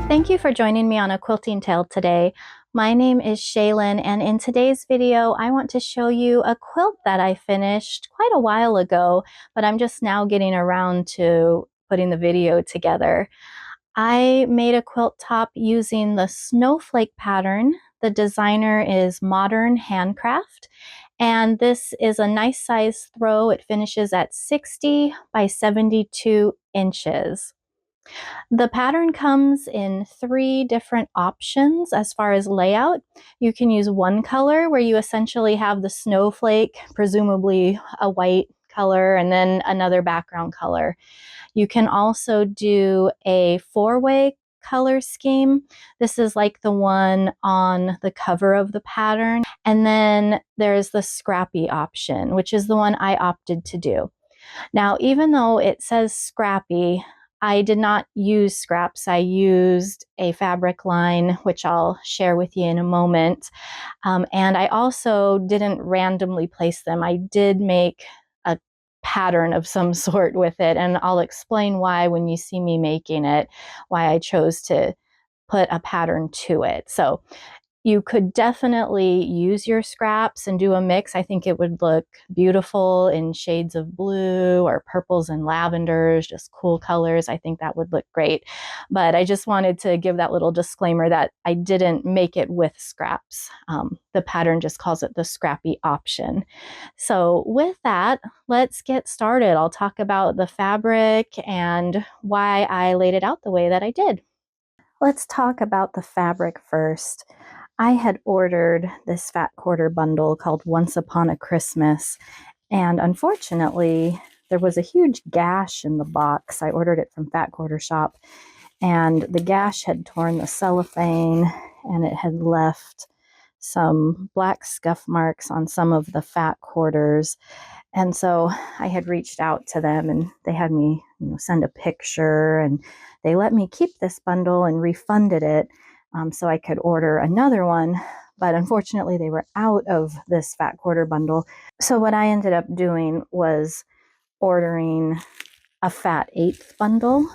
Thank you for joining me on a quilting tale today. My name is Shaylin, and in today's video, I want to show you a quilt that I finished quite a while ago, but I'm just now getting around to putting the video together. I made a quilt top using the Snowflake pattern. The designer is Modern Handcraft, and this is a nice size throw. It finishes at 60 by 72 inches. The pattern comes in 3 different options as far as layout. You can use one color where you essentially have the snowflake, presumably a white color, and then another background color. You can also do a 4-way color scheme. This is like the one on the cover of the pattern. And then there's the scrappy option, which is the one I opted to do. Now, even though it says scrappy, I did not use scraps. I used a fabric line, which I'll share with you in a moment. And I also didn't randomly place them. I did make a pattern of some sort with it, and I'll explain why when you see me making it, why I chose to put a pattern to it. So you could definitely use your scraps and do a mix. I think it would look beautiful in shades of blue or purples and lavenders, just cool colors. I think that would look great. But I just wanted to give that little disclaimer that I didn't make it with scraps. The pattern just calls it the scrappy option. So with that, let's get started. I'll talk about the fabric and why I laid it out the way that I did. Let's talk about the fabric first. I had ordered this fat quarter bundle called Once Upon a Christmas, and unfortunately, there was a huge gash in the box. I ordered it from Fat Quarter Shop, and the gash had torn the cellophane, and it had left some black scuff marks on some of the fat quarters. And so I had reached out to them, and they had me, send a picture, and they let me keep this bundle and refunded it so I could order another one. But unfortunately, they were out of this fat quarter bundle. So what I ended up doing was ordering a fat 1/8 bundle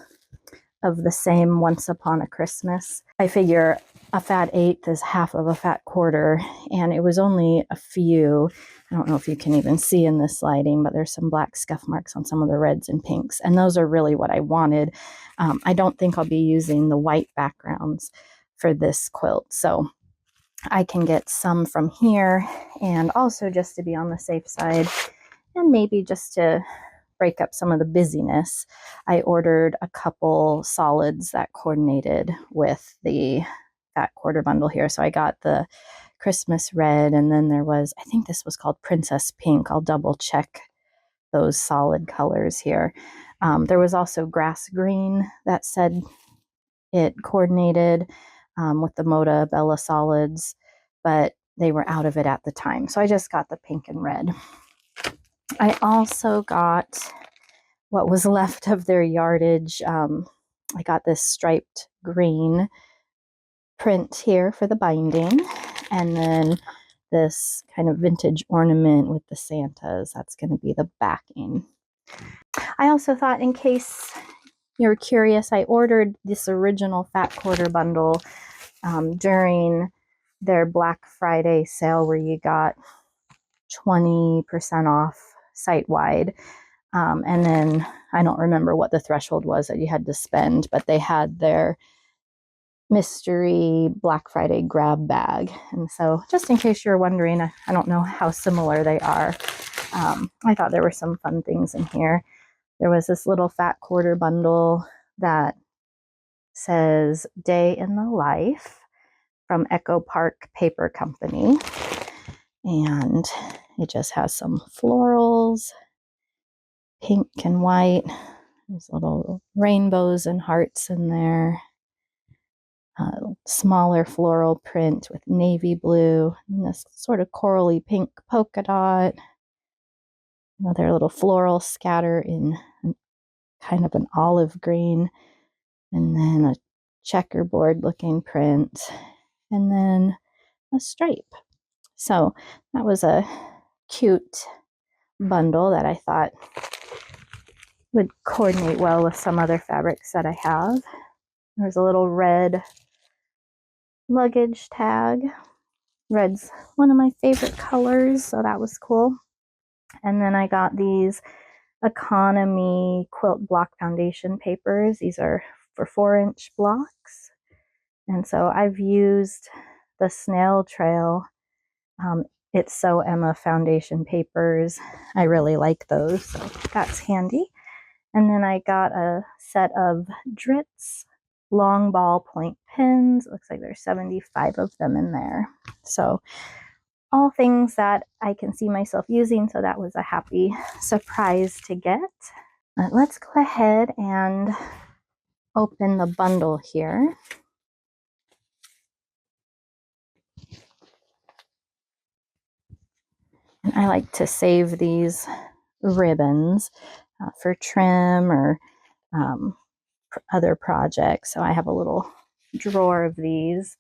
of the same Once Upon a Christmas. I figure a fat 1/8 is half of a fat quarter, and it was only a few. I don't know if you can even see in this lighting, but there's some black scuff marks on some of the reds and pinks, and those are really what I wanted. I don't think I'll be using the white backgrounds for this quilt, so I can get some from here, and also just to be on the safe side, and maybe just to break up some of the busyness, I ordered a couple solids that coordinated with the fat quarter bundle here. So I got the Christmas red, and then there was, I think this was called Princess Pink. I'll double check those solid colors here. There was also grass green that said it coordinated with the Moda Bella solids, but they were out of it at the time. So I just got the pink and red. I also got what was left of their yardage. I got this striped green print here for the binding, and then this kind of vintage ornament with the Santas. That's going to be the backing. I also thought, in case you're curious, I ordered this original fat quarter bundle during their Black Friday sale where you got 20% off site-wide. And then I don't remember what the threshold was that you had to spend, but they had their mystery Black Friday grab bag. And so just in case you're wondering, I don't know how similar they are. I thought there were some fun things in here. There was this little fat quarter bundle that says Day in the Life from Echo Park Paper Company. And it just has some florals, pink and white. There's little rainbows and hearts in there. Smaller floral print with navy blue and this sort of corally pink polka dot. Another little floral scatter in kind of an olive green, and then a checkerboard looking print, and then a stripe. So that was a cute bundle that I thought would coordinate well with some other fabrics that I have. There's a little red luggage tag. Red's one of my favorite colors, so that was cool. And then I got these economy quilt block foundation papers. These are for 4-inch blocks. And so I've used the Snail Trail It's So Emma foundation papers. I really like those, so that's handy. And then I got a set of Dritz long ballpoint pens. It looks like there's 75 of them in there. So all things that I can see myself using, so that was a happy surprise to get. Let's go ahead and open the bundle here. And I like to save these ribbons for trim or other projects. So I have a little drawer of these.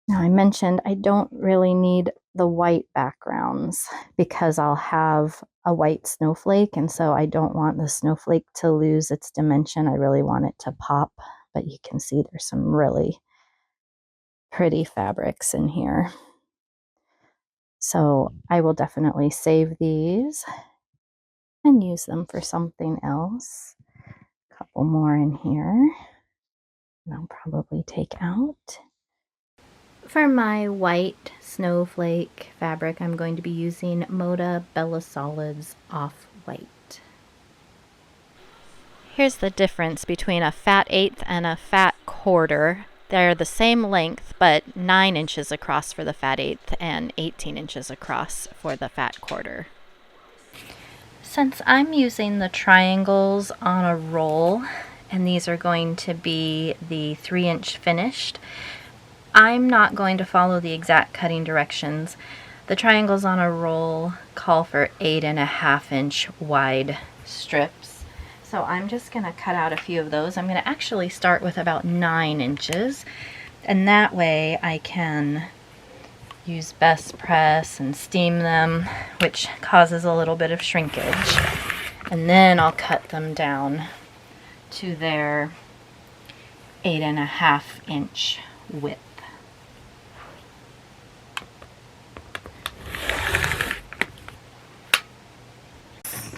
Now I mentioned I don't really need the white backgrounds because I'll have a white snowflake, and so I don't want the snowflake to lose its dimension. I really want it to pop, but you can see there's some really pretty fabrics in here. So I will definitely save these and use them for something else. A couple more in here, and I'll probably take out. For my white snowflake fabric, I'm going to be using Moda Bella Solids Off-White. Here's the difference between a fat eighth and a fat quarter. They're the same length, but 9 inches across for the fat eighth and 18 inches across for the fat quarter. Since I'm using the triangles on a roll, and these are going to be the 3-inch finished, I'm not going to follow the exact cutting directions. The triangles on a roll call for 8.5-inch wide strips. So I'm just going to cut out a few of those. I'm going to actually start with about 9 inches, and that way I can use best press and steam them, which causes a little bit of shrinkage. And then I'll cut them down to their 8.5-inch width.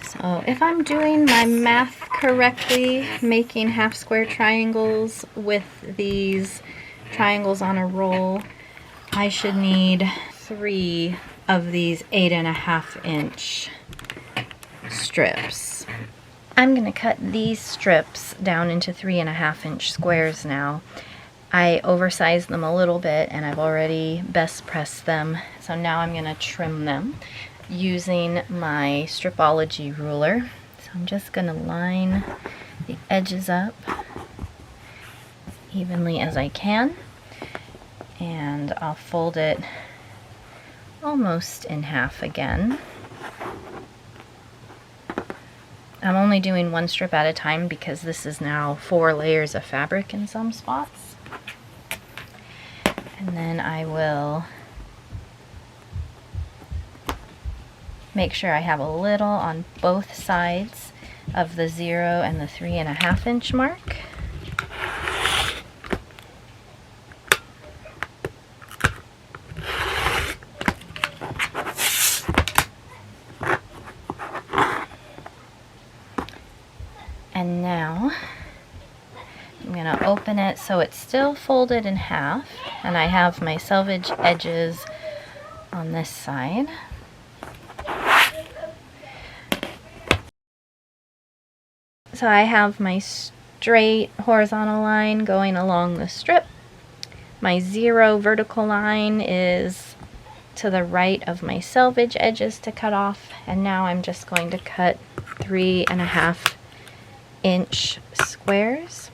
So if I'm doing my math correctly, making half square triangles with these triangles on a roll, I should need 3 of these 8.5-inch strips. I'm going to cut these strips down into 3.5-inch squares now. I oversized them a little bit and I've already best pressed them, so now I'm going to trim them using my Stripology ruler. So I'm just going to line the edges up evenly as I can, and I'll fold it almost in half again. I'm only doing 1 strip at a time because this is now 4 layers of fabric in some spots. And then I will make sure I have a little on both sides of the 0 and the 3.5-inch mark. And now I'm going to open it so it's still folded in half, and I have my selvage edges on this side. So I have my straight horizontal line going along the strip. My 0 vertical line is to the right of my selvage edges to cut off, and now I'm just going to cut 3.5-inch squares.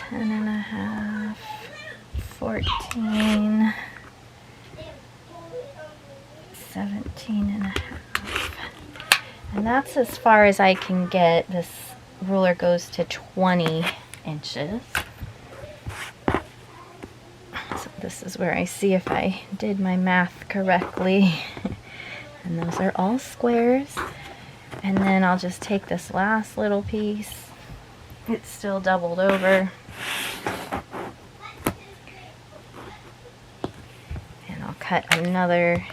10.5, 14, 17.5. And that's as far as I can get. This ruler goes to 20 inches. So this is where I see if I did my math correctly. And those are all squares. And then I'll just take this last little piece. It's still doubled over. And I'll cut another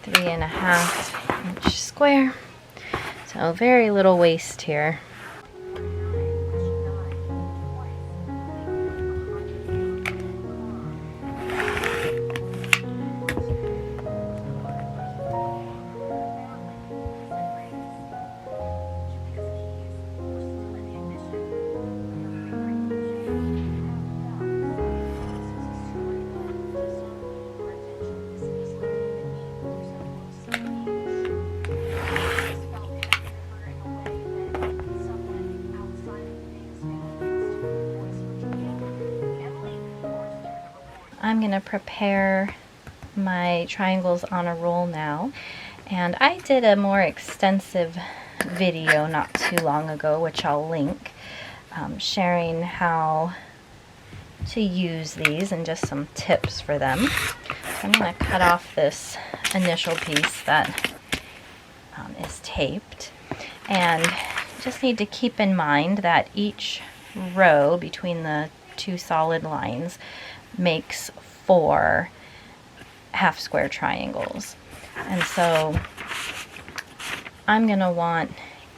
3.5 inch square. So very little waste here. I'm going to prepare my triangles on a roll now, and I did a more extensive video not too long ago, which I'll link, sharing how to use these and just some tips for them. So I'm going to cut off this initial piece that is taped, and just need to keep in mind that each row between the two solid lines makes 4 half square triangles, and so I'm gonna want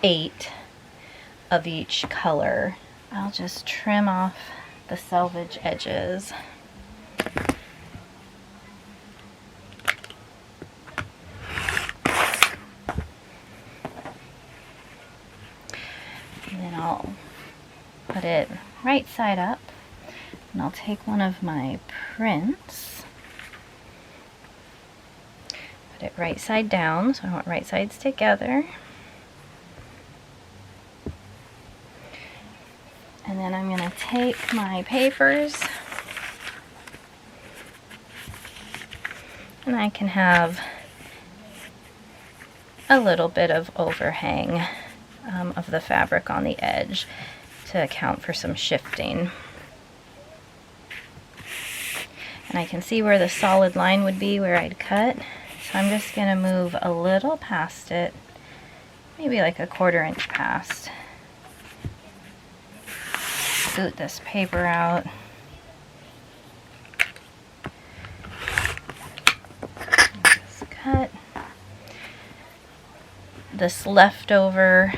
8 of each color. I'll just trim off the selvage edges. And then I'll put it right side up. And I'll take one of my prints, put it right side down, so I want right sides together. And then I'm going to take my papers, and I can have a little bit of overhang of the fabric on the edge to account for some shifting. And I can see where the solid line would be where I'd cut. So I'm just going to move a little past it, maybe like a 1/4 inch past. Scoot this paper out. Just cut. This leftover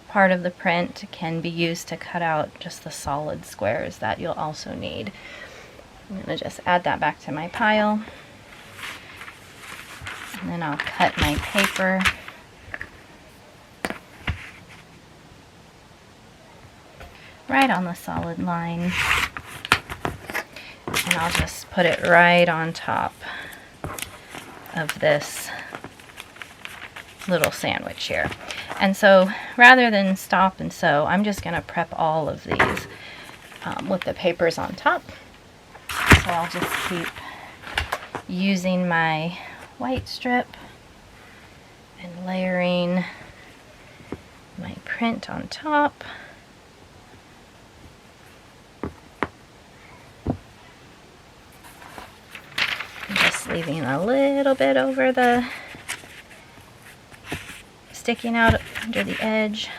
part of the print can be used to cut out just the solid squares that you'll also need. I'm going to just add that back to my pile, and then I'll cut my paper. Right on the solid line, and I'll just put it right on top of this little sandwich here. And so rather than stop and sew, I'm just going to prep all of these with the papers on top. So I'll just keep using my white strip and layering my print on top. I'm just leaving a little bit over the sticking out under the edge.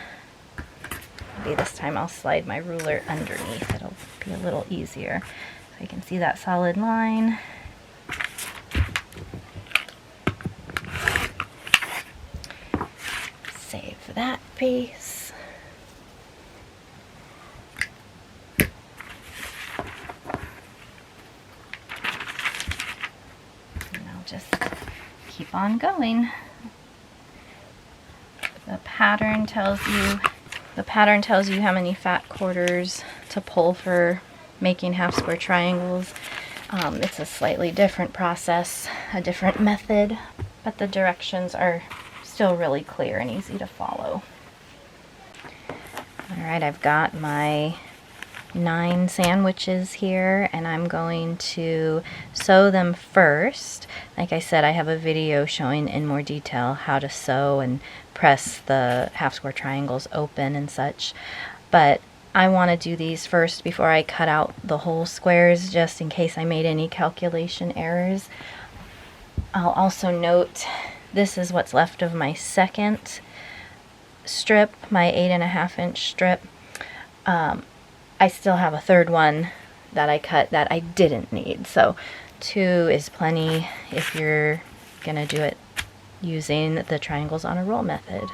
Maybe this time I'll slide my ruler underneath. It'll be a little easier. So you can see that solid line. Save that piece. And I'll just keep on going. The pattern tells you how many fat quarters to pull for making half square triangles. It's a slightly different process, a different method, but the directions are still really clear and easy to follow. Alright, I've got my 9 sandwiches here, and I'm going to sew them first. Like I said, I have a video showing in more detail how to sew and press the half square triangles open and such, but I want to do these first before I cut out the whole squares, just in case I made any calculation errors. I'll also note this is what's left of my second strip, my 8.5-inch strip. I still have a third one that I cut that I didn't need, so 2 is plenty if you're gonna do it using the triangles on a roll method.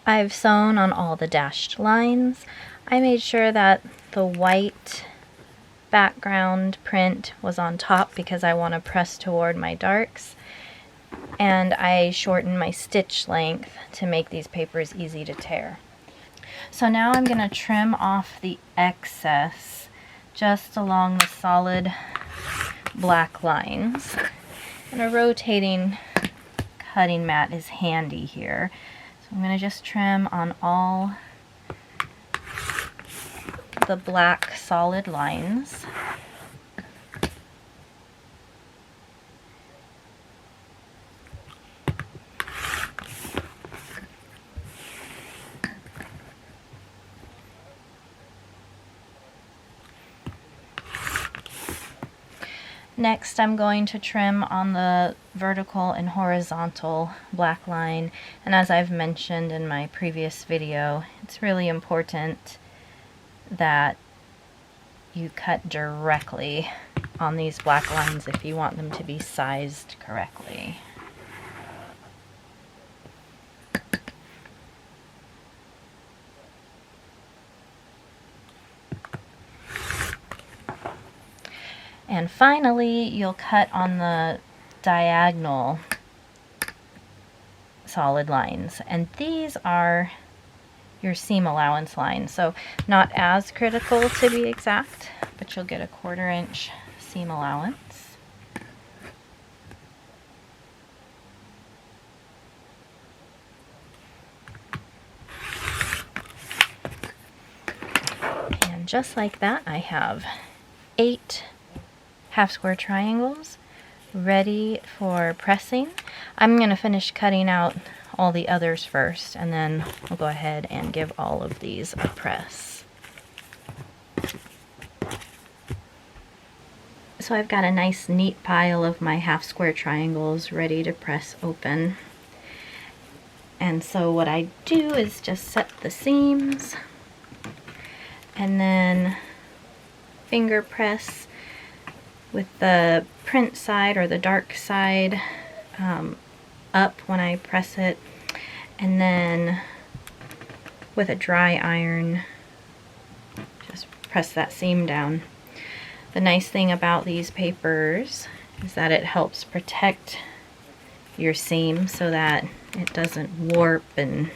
I've sewn on all the dashed lines. I made sure that the white background print was on top because I want to press toward my darks, and I shortened my stitch length to make these papers easy to tear. So now I'm going to trim off the excess just along the solid black lines, and a rotating cutting mat is handy here. I'm going to just trim on all the black solid lines. Next, I'm going to trim on the vertical and horizontal black line, and as I've mentioned in my previous video, it's really important that you cut directly on these black lines if you want them to be sized correctly. And finally, you'll cut on the diagonal solid lines. And these are your seam allowance lines. So not as critical to be exact, but you'll get a 1/4 inch seam allowance. And just like that, I have 8 half square triangles ready for pressing. I'm going to finish cutting out all the others first, and then we'll go ahead and give all of these a press. So I've got a nice neat pile of my half square triangles ready to press open. And so what I do is just set the seams and then finger press with the print side or the dark side up when I press it, and then with a dry iron just press that seam down. The nice thing about these papers is that it helps protect your seam so that it doesn't warp and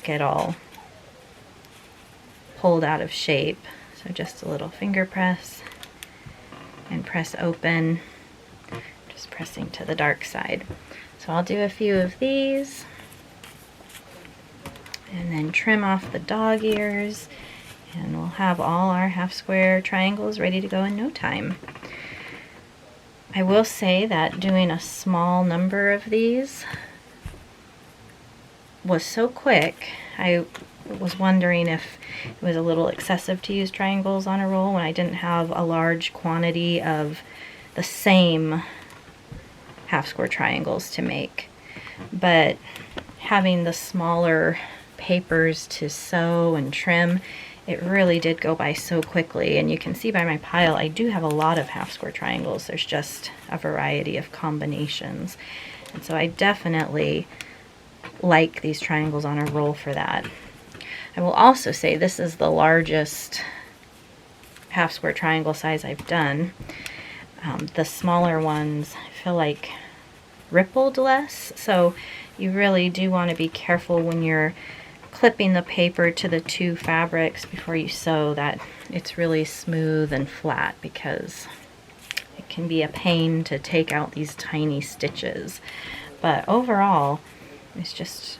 get all pulled out of shape. So just a little finger press and press open, just pressing to the dark side. So I'll do a few of these and then trim off the dog ears, and we'll have all our half square triangles ready to go in no time. I will say that doing a small number of these was so quick, I was wondering if it was a little excessive to use triangles on a roll when I didn't have a large quantity of the same half square triangles to make. But having the smaller papers to sew and trim, it really did go by so quickly. And you can see by my pile, I do have a lot of half square triangles. There's just a variety of combinations. And so I definitely like these triangles on a roll for that. I will also say this is the largest half square triangle size I've done. The smaller ones I feel like rippled less, so you really do want to be careful when you're clipping the paper to the two fabrics before you sew that it's really smooth and flat, because it can be a pain to take out these tiny stitches. But overall, it's just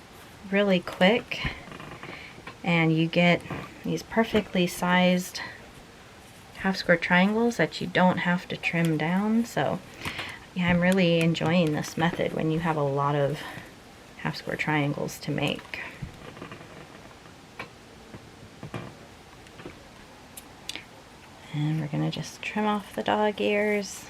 really quick, and you get these perfectly sized half square triangles that you don't have to trim down. So yeah, I'm really enjoying this method when you have a lot of half square triangles to make. And we're gonna just trim off the dog ears.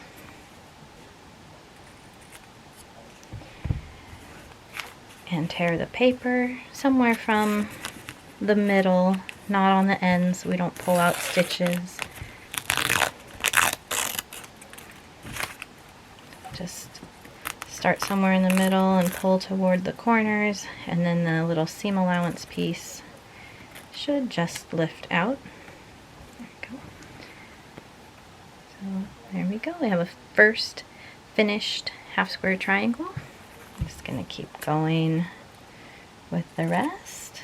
And tear the paper somewhere from the middle, not on the ends so we don't pull out stitches. Just start somewhere in the middle and pull toward the corners, and then the little seam allowance piece should just lift out. There we go. So there we go. We have a first finished half square triangle. I'm just going to keep going with the rest.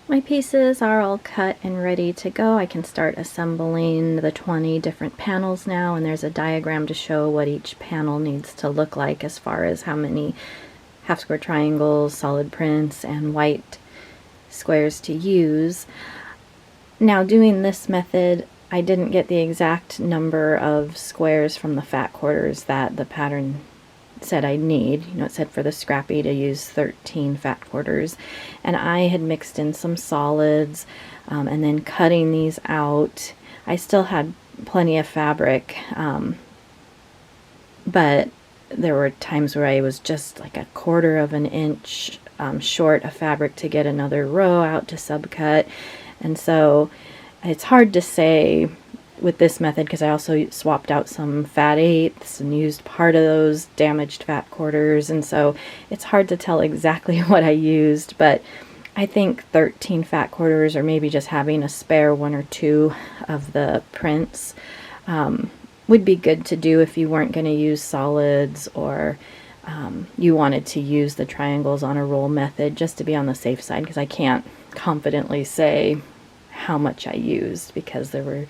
My pieces are all cut and ready to go. I can start assembling the 20 different panels now, and there's a diagram to show what each panel needs to look like as far as how many half square triangles, solid prints, and white squares to use. Now, doing this method, I didn't get the exact number of squares from the fat quarters that the pattern said I need. You know, it said for the scrappy to use 13 fat quarters, and I had mixed in some solids, and then cutting these out. I still had plenty of fabric, but there were times where I was just like a quarter of an inch short of fabric to get another row out to subcut, and so it's hard to say with this method, because I also swapped out some fat eighths and used part of those damaged fat quarters, and so it's hard to tell exactly what I used, but I think 13 fat quarters, or maybe just having a spare one or two of the prints, would be good to do if you weren't going to use solids, or you wanted to use the triangles on a roll method just to be on the safe side, because I can't confidently say how much I used because there were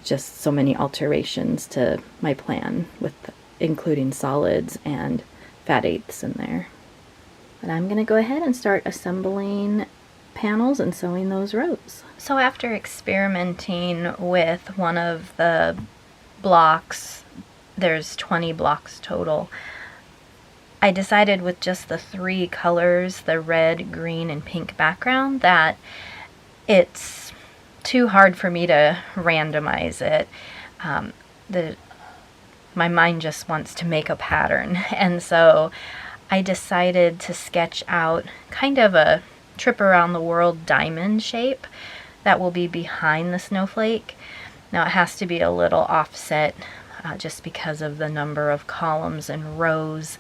just so many alterations to my plan with including solids and fat eighths in there. But I'm going to go ahead and start assembling panels and sewing those rows. So after experimenting with one of the blocks, there's 20 blocks total, I decided with just the three colors, the red, green, and pink background, that it's too hard for me to randomize it. My mind just wants to make a pattern, and so I decided to sketch out kind of a trip around the world diamond shape that will be behind the snowflake. Now it has to be a little offset just because of the number of columns and rows,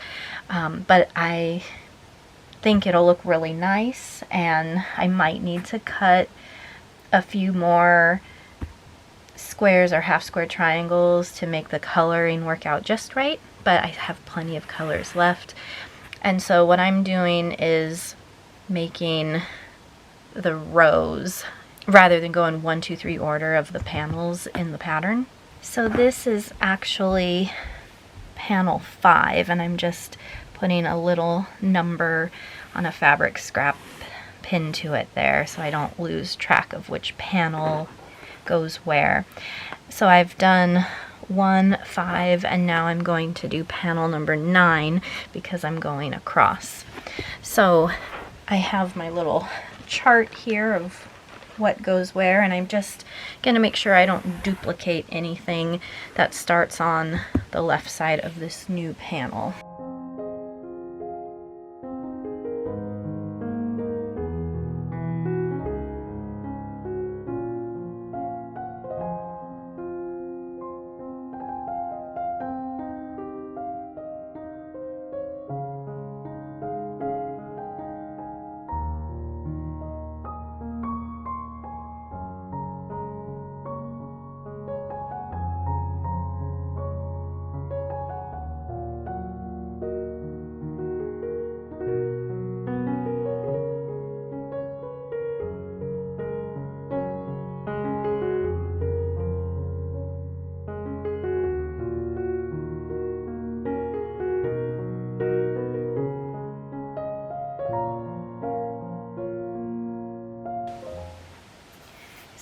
but I think it'll look really nice, and I might need to cut a few more squares or half square triangles to make the coloring work out just right, but I have plenty of colors left. And so what I'm doing is making the rows rather than going 1, 2, 3 order of the panels in the pattern. So this is actually panel 5, and I'm just putting a little number on a fabric scrap pin to it there so I don't lose track of which panel goes where. So I've done 1, 5, and now I'm going to do panel number 9 because I'm going across. So I have my little chart here of what goes where, and I'm just gonna make sure I don't duplicate anything that starts on the left side of this new panel.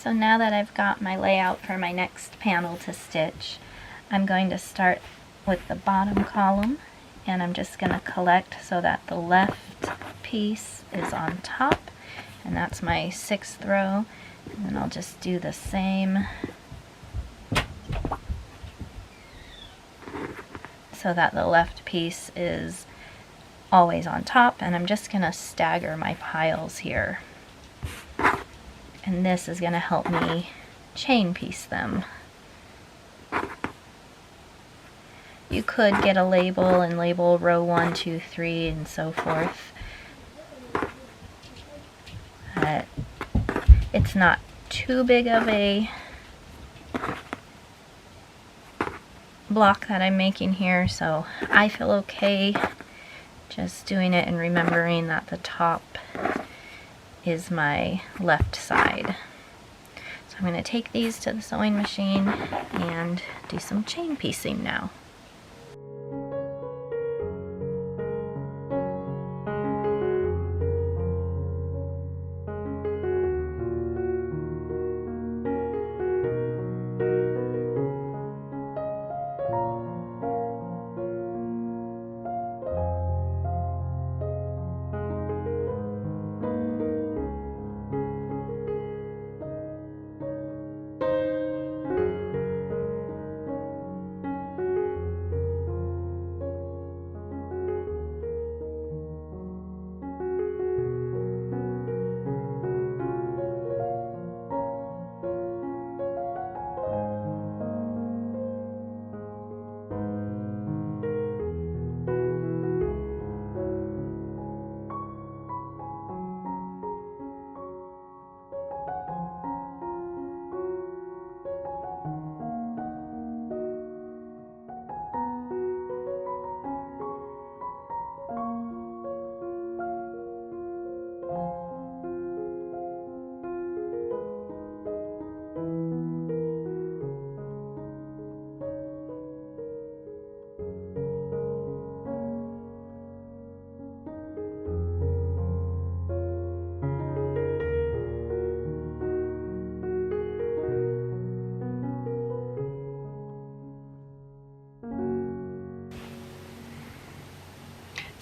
So now that I've got my layout for my next panel to stitch, I'm going to start with the bottom column, and I'm just going to collect so that the left piece is on top, and that's my 6th row, and then I'll just do the same so that the left piece is always on top, and I'm just going to stagger my piles here. And this is going to help me chain piece them. You could get a label and label row 1, 2, 3, and so forth. But it's not too big of a block that I'm making here, so I feel okay just doing it and remembering that the top is my left side. So I'm going to take these to the sewing machine and do some chain piecing now.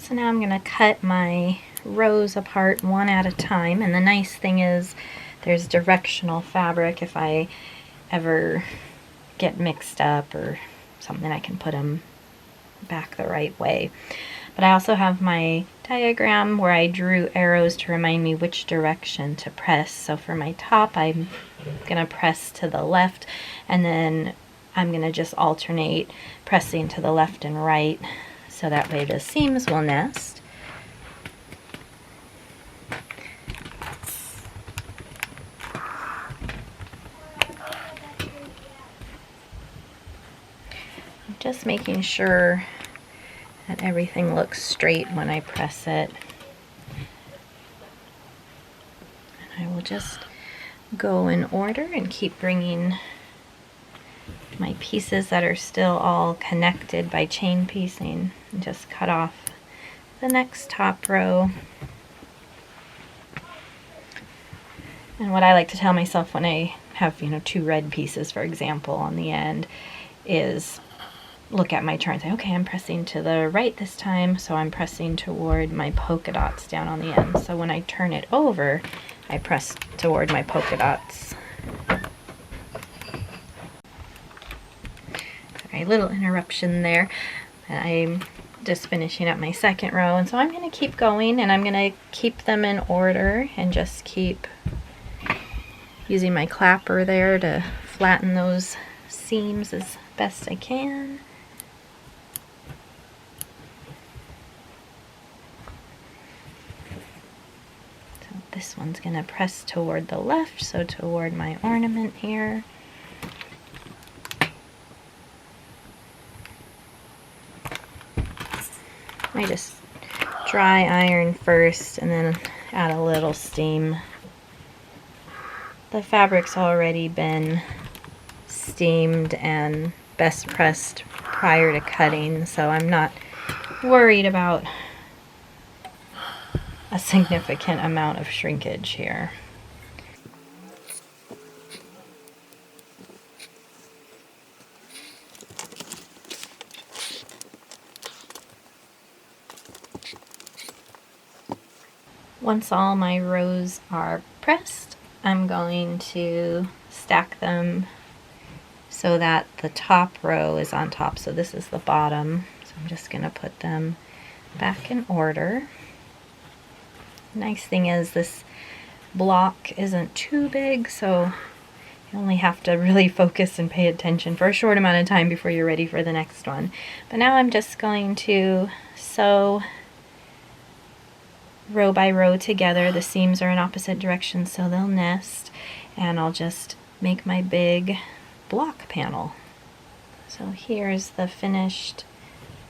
So now I'm going to cut my rows apart one at a time, and the nice thing is there's directional fabric. If I ever get mixed up or something, I can put them back the right way. But I also have my diagram where I drew arrows to remind me which direction to press. So for my top, I'm going to press to the left, and then I'm going to just alternate pressing to the left and right, so that way the seams will nest. I'm just making sure that everything looks straight when I press it. And I will just go in order and keep bringing my pieces that are still all connected by chain piecing, and just cut off the next top row. And what I like to tell myself when I have, two red pieces, for example, on the end, is look at my chart and say, okay, I'm pressing to the right this time, so I'm pressing toward my polka dots down on the end. So when I turn it over, I press toward my polka dots. Sorry, little interruption there. I'm just finishing up my second row, and so I'm going to keep going, and I'm going to keep them in order and just keep using my clapper there to flatten those seams as best I can. So this one's going to press toward the left, so toward my ornament here. I just dry iron first and then add a little steam. The fabric's already been steamed and best pressed prior to cutting, so I'm not worried about a significant amount of shrinkage here. Once all my rows are pressed, I'm going to stack them so that the top row is on top. So this is the bottom. So I'm just going to put them back in order. Nice thing is this block isn't too big, so you only have to really focus and pay attention for a short amount of time before you're ready for the next one. But now I'm just going to sew row by row together. The seams are in opposite directions, so they'll nest, and I'll just make my big block panel. So here's the finished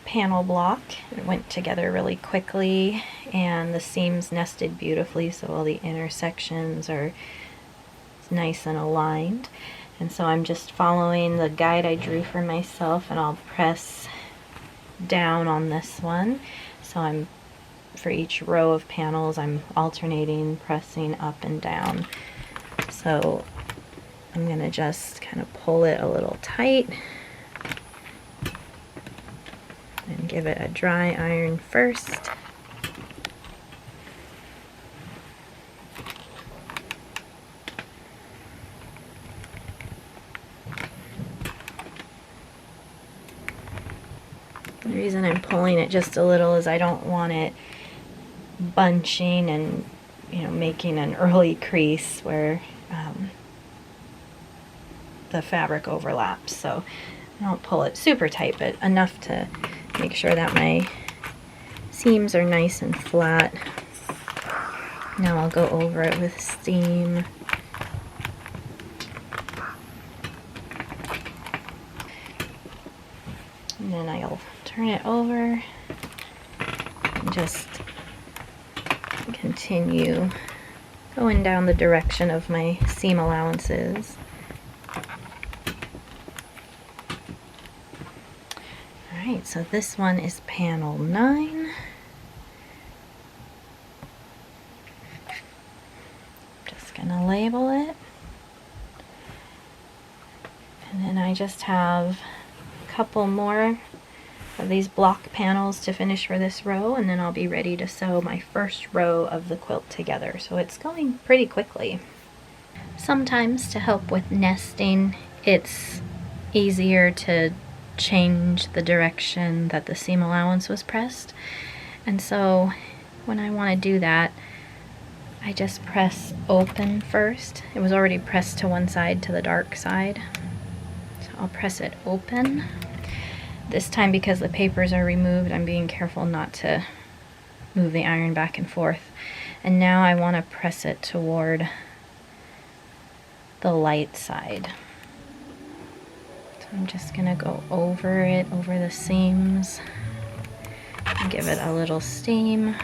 panel block. It went together really quickly, and the seams nested beautifully, so all the intersections are nice and aligned. And so I'm just following the guide I drew for myself, and I'll press down on this one. So for each row of panels, I'm alternating pressing up and down. So I'm going to just kind of pull it a little tight and give it a dry iron first. The reason I'm pulling it just a little is I don't want it bunching and, you know, making an early crease where the fabric overlaps. So I don't pull it super tight, but enough to make sure that my seams are nice and flat. Now I'll go over it with steam. And then I'll turn it over and just continue going down the direction of my seam allowances. Alright, so this one is panel 9. Just gonna label it. And then I just have a couple more of these block panels to finish for this row, and then I'll be ready to sew my first row of the quilt together. So it's going pretty quickly. Sometimes to help with nesting, it's easier to change the direction that the seam allowance was pressed. And so when I want to do that, I just press open first. It was already pressed to one side, to the dark side. So I'll press it open. This time, because the papers are removed, I'm being careful not to move the iron back and forth. And now I want to press it toward the light side. So I'm just going to go over it, over the seams, and give it a little steam.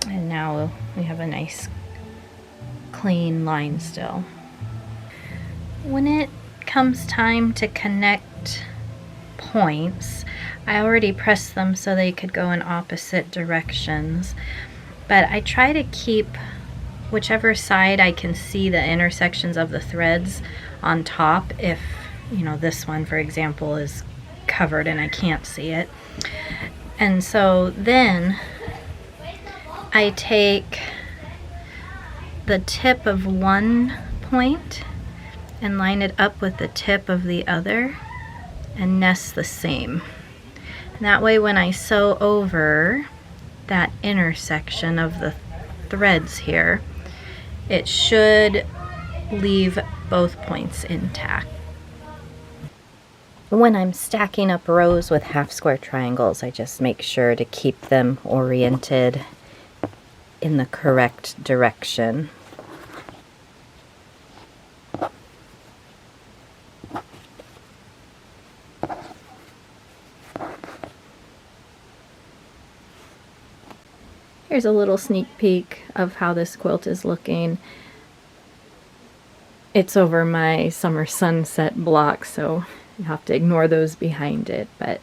And now we have a nice clean line still. When it comes time to connect points, I already pressed them so they could go in opposite directions, but I try to keep whichever side I can see the intersections of the threads on top. If, you know, this one, for example, is covered and I can't see it. And so then I take the tip of one point and line it up with the tip of the other and nest the same. And that way when I sew over that intersection of the threads here, it should leave both points intact. When I'm stacking up rows with half square triangles, I just make sure to keep them oriented in the correct direction. Here's a little sneak peek of how this quilt is looking. It's over my summer sunset block, so you have to ignore those behind it, but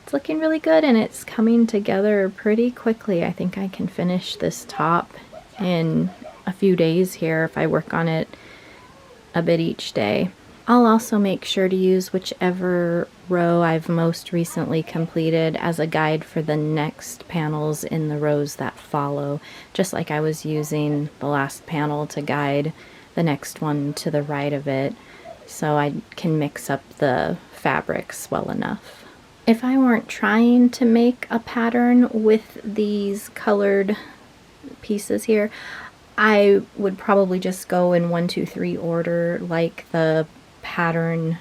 it's looking really good and it's coming together pretty quickly. I think I can finish this top in a few days here if I work on it a bit each day. I'll also make sure to use whichever row I've most recently completed as a guide for the next panels in the rows that follow, just like I was using the last panel to guide the next one to the right of it, so I can mix up the fabrics well enough. If I weren't trying to make a pattern with these colored pieces here, I would probably just go in 1, 2, 3 order like the pattern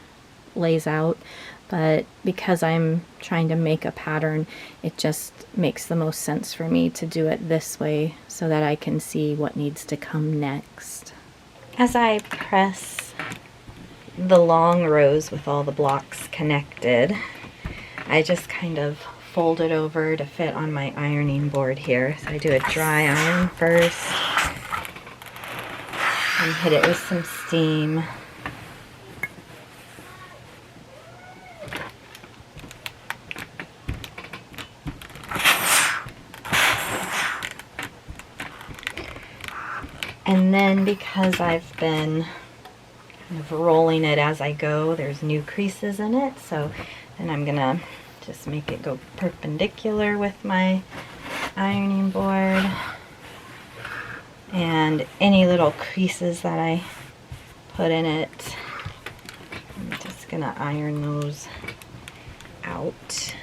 lays out, but because I'm trying to make a pattern, it just makes the most sense for me to do it this way so that I can see what needs to come next. As I press the long rows with all the blocks connected, I just kind of fold it over to fit on my ironing board here. So I do a dry iron first and hit it with some steam. And then because I've been kind of rolling it as I go, there's new creases in it, so then I'm gonna just make it go perpendicular with my ironing board. And any little creases that I put in it, I'm just gonna iron those out.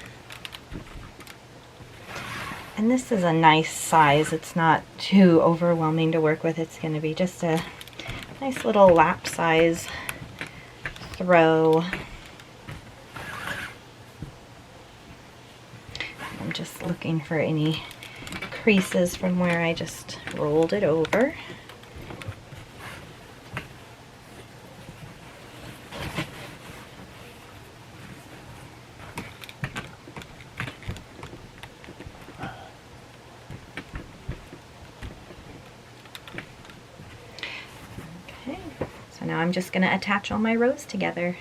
And this is a nice size. It's not too overwhelming to work with. It's going to be just a nice little lap size throw. I'm just looking for any creases from where I just rolled it over. So now I'm just going to attach all my rows together.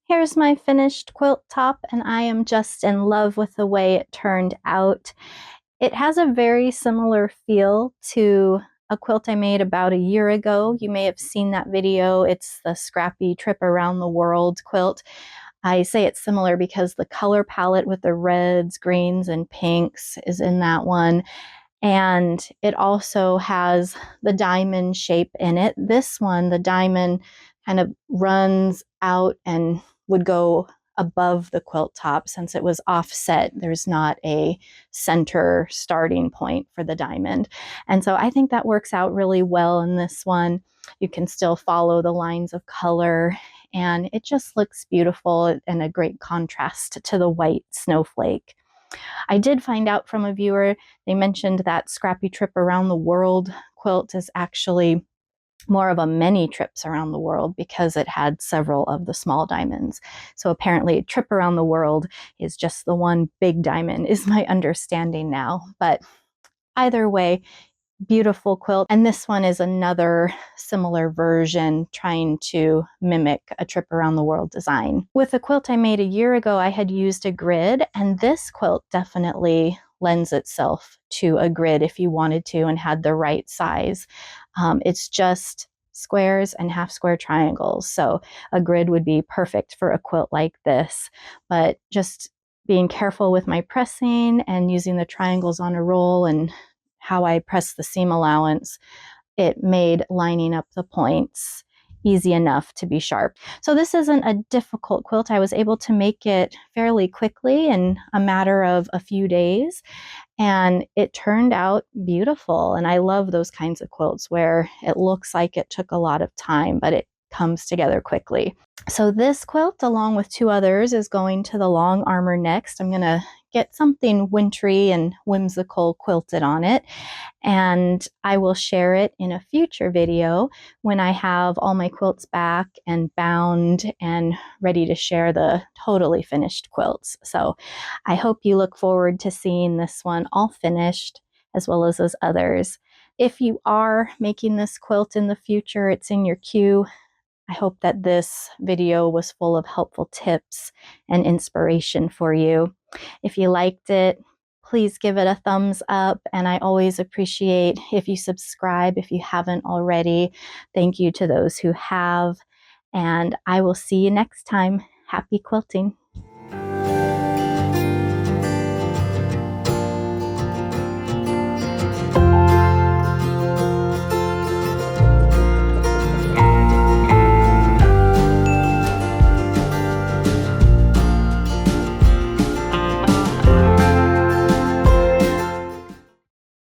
Here's my finished quilt top, and I am just in love with the way it turned out. It has a very similar feel to a quilt I made about a year ago. You may have seen that video. It's the Scrappy Trip Around the World quilt. I say it's similar because the color palette with the reds, greens, and pinks is in that one. And it also has the diamond shape in it. This one, the diamond kind of runs out and would go above the quilt top since it was offset. There's not a center starting point for the diamond. And so I think that works out really well in this one. You can still follow the lines of color, and it just looks beautiful and a great contrast to the white snowflake. I did find out from a viewer, they mentioned that Scrappy Trip Around the World quilt is actually more of a many trips around the world because it had several of the small diamonds. So apparently Trip Around the World is just the one big diamond is my understanding now. But either way, beautiful quilt. And this one is another similar version trying to mimic a trip around the world design. With a quilt I made a year ago, I had used a grid, and this quilt definitely lends itself to a grid if you wanted to and had the right size. It's just squares and half square triangles. So a grid would be perfect for a quilt like this, but just being careful with my pressing and using the triangles on a roll and how I press the seam allowance, it made lining up the points easy enough to be sharp. So this isn't a difficult quilt. I was able to make it fairly quickly in a matter of a few days, and it turned out beautiful. And I love those kinds of quilts where it looks like it took a lot of time, but it comes together quickly. So this quilt, along with two others, is going to the long armor next. I'm going to get something wintry and whimsical quilted on it, and I will share it in a future video when I have all my quilts back and bound and ready to share the totally finished quilts. So I hope you look forward to seeing this one all finished, as well as those others. If you are making this quilt in the future, it's in your queue. I hope that this video was full of helpful tips and inspiration for you. If you liked it, please give it a thumbs up, and I always appreciate if you subscribe if you haven't already. Thank you to those who have, and I will see you next time. Happy quilting!